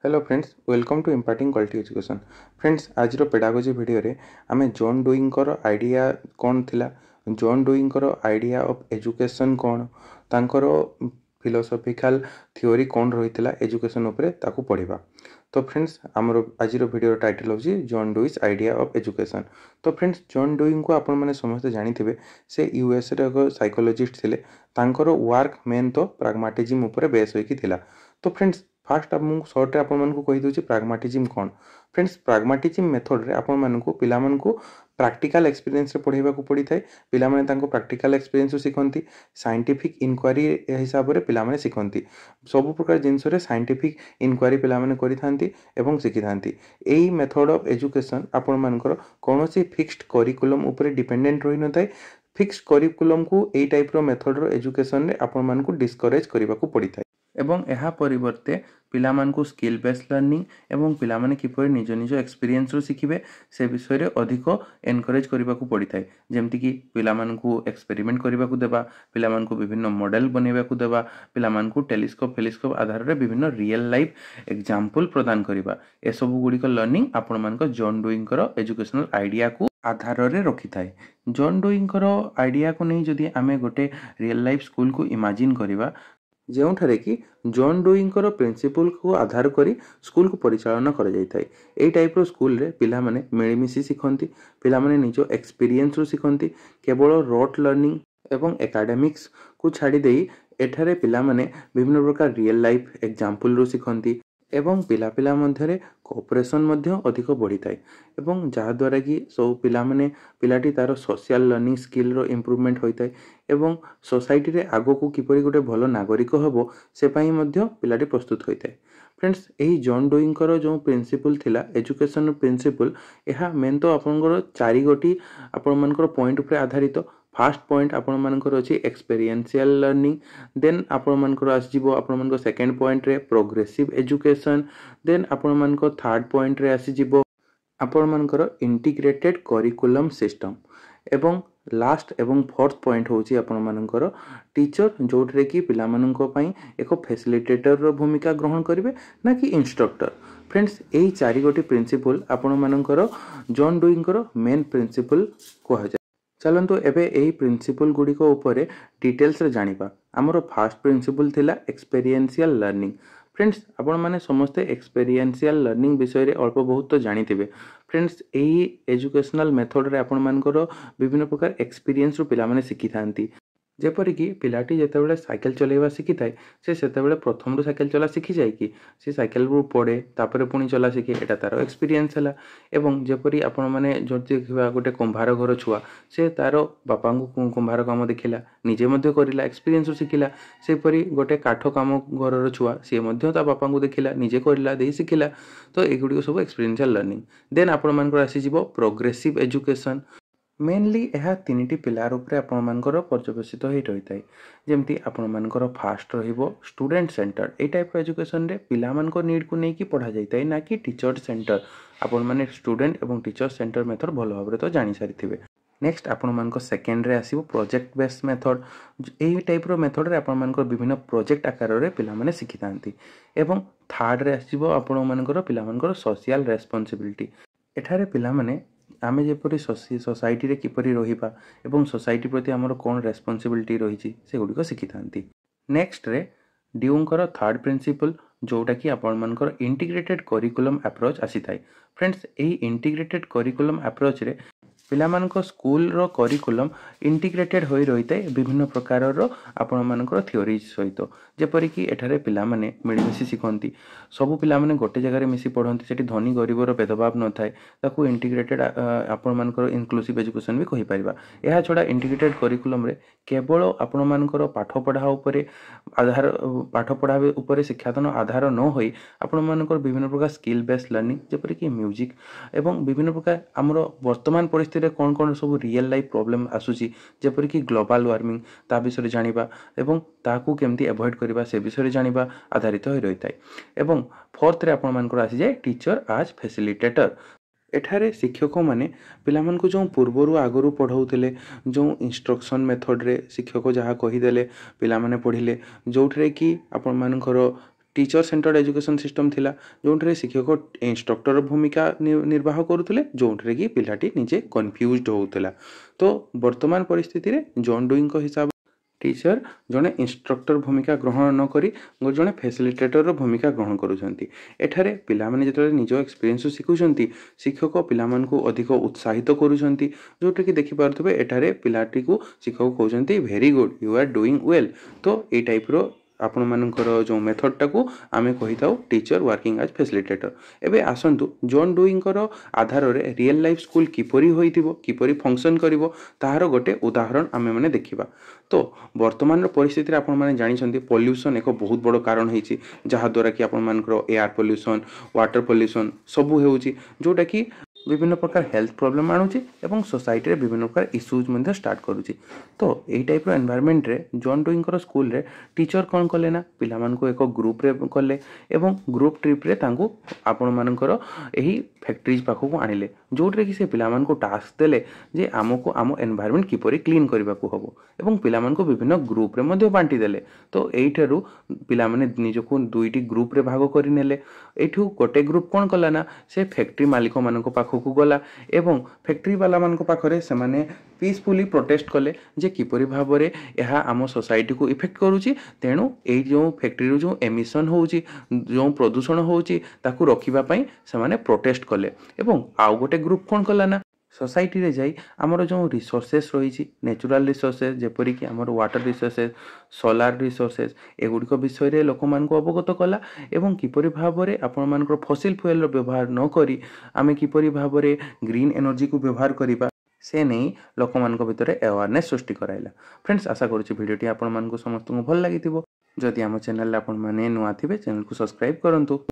Hello friends, welcome to imparting quality education. Friends, आज pedagogy video रे आमे John डुइंगर आइडिया कौन थिला, जॉन डुइंगर आइडिया ऑफ एजुकेशन कौन, तांकर फिलोसॉफिकल थ्योरी कौन रही एजुकेशन उपरे ताकू पढ़िबा। तो फ्रेंड्स, आमर आज वीडियो टाइटल होची जॉन डुइस आइडिया ऑफ एजुकेशन। तो फ्रेंड्स, जॉन डुइंग को आपण माने समस्त जानिथिबे। से यूएस रे एक साइकोलॉजिस्ट थिले। तांकर वर्क मेन तो प्राग्मेटिज्म उपरे बेस होइकी थिला। तो फ्रेंड्स, फास्ट मुझे सर्टे आपको कहीदे प्राग्मेटिज्म कौन। फ्रेंड्स, प्राग्मेटिज्म मेथड रे आपण मानकु पिला मानकु प्रैक्टिकल एक्सपीरियंस रे पढ़ेबा को पड़ी थाए। पिला माने तांको प्रैक्टिकल एक्सपीरियंस शिखंती, साइंटिफिक इंक्वायरी हिसाब रे पिला माने शिखंती। सब प्रकार जिनस रे साइंटिफिक इंक्वायरी पिला माने करि थांती एवं शिखि थांती। एई मेथड ऑफ एजुकेशन आपण मानकर कोनोसी फिक्स्ड करिकुलम ऊपर डिपेंडेंट रहि न थाए। फिक्स्ड करिकुलम को एई टाइप रो मेथड रो एजुकेशन रे आपण मानकु डिस्करेज करबा को पड़ी थाए। एवं यह परिवर्ते पिलामानकु स्किल बेस्ड लर्निंग एवं पिलामाने किपरि निज निज एक्सपीरियंस रो शिखिबे से विषय रे अधिक एनकरेज करबा को पड़ी थाए। जेमति कि पिलामानकु एक्सपेरिमेंट करबा को देबा, पिलामानकु विभिन्न मॉडल बनेबा को देबा, पिलामानकु टेलीस्कोप आधार रे विभिन्न रियल लाइफ एग्जांपल प्रदान करबा। ए सब गुडी को लर्निंग आपण मानक जॉन डुइंग करो एजुकेशनल आइडिया को आधार रे रखि थाए। जॉन डुइंग करो आइडिया को नहीं जदि आमे गोटे रियल लाइफ स्कूल को इमेजिन करबा, ଯେଉଁଠାରେ କି ଜନ୍ ଡୁଇଙ୍କର ପ୍ରିନ୍ସିପଲ୍ को आधार करी स्कूल को परिचालन कर जाइए। यही टाइप स्कूल रे पिलामाने मिलमिशि शिखती, पिलामाने निज एक्सपीरियंस रू शिखती। केवल रट लर्निंग एवं एकाडेमिक्स को छाड़ी दे एठारे पिलामाने विभिन्न प्रकार रियल लाइफ एग्जांपल रू शिखती एवं पिला पिला मध्यरे कोऑपरेशन मध्य अधिक बढ़ी थाए। एवं जहाद्वारा कि सब पिलामाने पिलाटी तार सोशल लर्निंग स्किल रो इम्प्रूवमेंट होता है एवं सोसाइटी रे आगो को किपरि गोटे भलो नागरिक हबो से पई मध्य पिलाटी प्रस्तुत होता है। फ्रेंड्स, यही जॉन डुइंगर जो प्रिंसिपल थिला एजुकेशन प्रिंसिपल, यह मेन तो आपनकर चारि गोटी आपण मानकर पॉइंट ऊपर आधारित। फास्ट पॉइंट आपण मानकर अछि एक्सपीरियंशियल लर्निंग, देन आपण मानकर आसीबो आपण मानकर सेकंड पॉइंट रे प्रोग्रेसिव एजुकेशन, देन आपण मानकर थर्ड पॉइंट रे आसीबो आपण मानकर इंटीग्रेटेड करिकुलम सिस्टम, एवं लास्ट एवं फोर्थ पॉइंट होची आपण मानकर टीचर, जोटरे कि पिला माननको पई एक फैसिलिटेटर रो भूमिका ग्रहण करिवे ना कि इंस्ट्रक्टर। फ्रेंड्स, एही चारि गोटी प्रिंसिपल आपण मानकर जॉन डुइंगर मेन प्रिंसिपल कहा जाय। चलंतु एबे एही प्रिंसिपल गुडी को ऊपर डिटेल्स रे जानिबा। हमरो फर्स्ट प्रिंसिपल थिला एक्सपीरियंशियल लर्निंग। फ्रेंड्स, आपण माने समस्त एक्सपीरियंशियल लर्निंग विषय रे अल्प बहुत तो जानिथिबे। फ्रेंड्स, एही एजुकेशनल मेथड रे आपण मानकर विभिन्न प्रकार एक्सपीरियंस रो पिला माने शिखि थांती। जेपरिक पिलाटी जितेबाला साइकेल चलैवा शिखि थाए, से प्रथम साइकेल चला शिखि जाए कि से साइकेल पड़े तापर पुणी चला शिखे, एटा तार एक्सपीरियंस है। एवं जेपरी आपण माने जो देखिबा गोटे कुंभार घर छुआ, से तार बापा को कुंभार काम देखिला, निजे मध्य करिला, एक्सपीरियंस शिखिला। सेपरी गोटे काठ काम घर छुआ, सी मध्य ता बापा को देखिला, निजे करिला, दे शिखिला। तो एगुडी सब एक्सपीरियंशियल लर्निंग। देन आपण मानकर आसीजिवो प्रोग्रेसिव एजुकेशन। मेनली यह तीन पिलार उपरे आपण मानकर पर्यवेसित हो रही है। जमती आपण मानकर फास्ट रहिबो स्टूडेंट सेंटर। ए टाइप एजुकेशन रे पिला मानकर नीड को लेकिन पढ़ा जाए ना कि टीचर सेंटर। आपण माने स्टूडेंट एवं टीचर सेंटर मेथड भल भाव तो जानी सारी। नेक्स्ट आपण मानकर सेकेंड रे आसीबो प्रोजेक्ट बेस्ड मेथड। एही टाइप रो मेथड रे आपण मानकर विभिन्न प्रोजेक्ट आकार रे पिला माने शिखि थांती। एवं थर्ड रे आसीबो आपण मानकर पिला मानकर सोशल रेस्पोंसिबिलिटी। एठारे पिला माने आमे जेपरि सोसाइटी रे किपरि रहिबा एवं सोसाइटी प्रति हमर कोन रेस्पोंसिबिलिटी रहिछि से गुडी को शिखि थांती। नेक्स्ट रे ड्यूंकर थर्ड प्रिंसिपल, जोटा कि आपण मानकर इंटीग्रेटेड करिकुलम अप्रोच आसी थाए। फ्रेंड्स, एही इंटीग्रेटेड करिकुलम अप्रोच रे पिला मानक स्कूल रो करिकुलम इंटीग्रेटेड होई रही है विभिन्न प्रकार रो आपण मानकर थ्योरीज सहित। जेपरि कि एठारे पिला माने मिलमिशि शिखती, सब पिला माने गोटे जगह रे मिसी पढ़ती, सेठी धनी गरीब रो भेदभाव न थाए। ताकू इंटीग्रेटेड आपण मानकर इनक्लूसिव एजुकेशन भी कहि परिबा। एहा छोड़ा इंटीग्रेटेड करिकुलम रे केवल आपण मानकर पाठ पढ़ा उपरे आधार, पाठ पढ़ा उपरे शिक्षादान आधार न होई आपण मानकर विभिन्न प्रकार स्किल बेस्ड लर्निंग, जेपरि कि म्यूजिक एवं विभिन्न प्रकार हमरो वर्तमान परिस्थिति कौन कौन सब रियल लाइफ प्रॉब्लम आसुची, जेपरि कि ग्लोबल वार्मिंग ता विषय जानिबा एवं ताकू केमती अवॉइड करबा से विषय जानिबा आधारित होई रही थाए। एवं फोर्थ रे आपण मानकर आसी जाए टीचर आज फैसिलिटेटर। एठारे शिक्षक माने पिलामान को जो पूर्वर आगरू पढ़ाऊले, जो इंस्ट्रक्शन मेथड रे शिक्षक जहाँ कहीदेले पिला माने पढ़िले, जो कि आपण मानकर टीचर सेंटर्ड एजुकेशन सिस्टम थिला जोंठरे शिक्षक इंस्ट्रक्टर भूमिका निर्वाह करुले जोंठरे कि पिलाटी निजे कन्फ्यूज्ड होउतला। तो वर्तमान परिस्थिति रे जॉन डुइंग को हिसाब टीचर जड़े इंस्ट्रक्टर भूमिका ग्रहण न करी जड़े फैसिलिटेटर भूमिका ग्रहण करुछंती। एठारे पिला माने जेतले निज एक्सपीरियंस शिखुछंती शिक्षक पिला मान को अधिक उत्साहित करुछंती जोटा कि देखि पारथबे एठारे पिलाटी को शिक्षक कहउछंती very good you are doing well. तो ए टाइप रो आपण मानकर जो मेथड टाकू आमे कहि थाउ टीचर वर्किंग एज फैसिलिटेटर। एबे आसंतु जॉन डुइंग करो आधार रे रियल लाइफ स्कूल किपरि होइतिबो किपरि फंक्शन करिवो ताहार गोटे उदाहरण आमे माने देखिबा। तो वर्तमान परिस्थिति रे आपण माने जानि छंती पोल्यूशन एक बहुत बड़ कारण हेछि जहा द्वारा कि आपण मानकर एयर पोल्यूशन वाटर पोल्यूशन सबु हेउछि जोटा कि विभिन्न प्रकार हेल्थ प्रॉब्लम आणुछि एवं सोसाइटी रे विभिन्न प्रकार इश्यूज मध्ये स्टार्ट करूछि। तो एई टाइप रो एनवायरनमेंट रे जॉन डुइंग करो स्कूल रे टीचर कोन कले ना पिला मान को एक ग्रुप रे कले एवं ग्रुप ट्रिप रे तांको आपण मानकर एही फैक्ट्रीज पाखो को आनिले जोटरे कि से पिला मान को टास्क देले जे आमको आम एनवायरनमेंट किपरि क्लीन करबा को हबो एवं पिला मान को विभिन्न ग्रुप रे मध्ये बांटी देले। तो एइठारु पिला माने निजको दुईटी ग्रुप रे भाग करि नेले। एठु गोटे ग्रुप कोन कला ना से फैक्ट्री मालिक मान को पाखो को गला एवं फैक्ट्री वाला मान को पाखरे से माने पीसफुली प्रोटेस्ट कले जे किपरि भाबरे एहा आम सोसाइटी को इफेक्ट करूची तेणु एई जो फैक्ट्री रो जो एमिशन होउची जो प्रदूषण होउची ताकू रखिबा पई से माने प्रोटेस्ट कले। एवं आउ गोटे ग्रुप कोन कला ना सोसाइटी रे जाई आमर जो रिसोर्सेस रही नेचुरल रिसोर्सेस जेपरि कि आमर वाटर रिसोर्सेस सोलार रिसोर्सेस एगुड़िक विषय रे लोक मान को अवगत कला एवं किपरि भाबरे आपण मानकर फसिल फ्यूएल रो व्यवहार न करी आमे किपरि भाबरे ग्रीन एनर्जी को व्यवहार करिबा से नहीं लोक मान को भितर अवेयरनेस सृष्टि कराइला। फ्रेंड्स आशा करूची वीडियोटी आपण मान को समस्त को भल लागिथिबो। जदि आम चैनल आपण माने नुआ थिबे चैनल को सब्सक्राइब करंतु।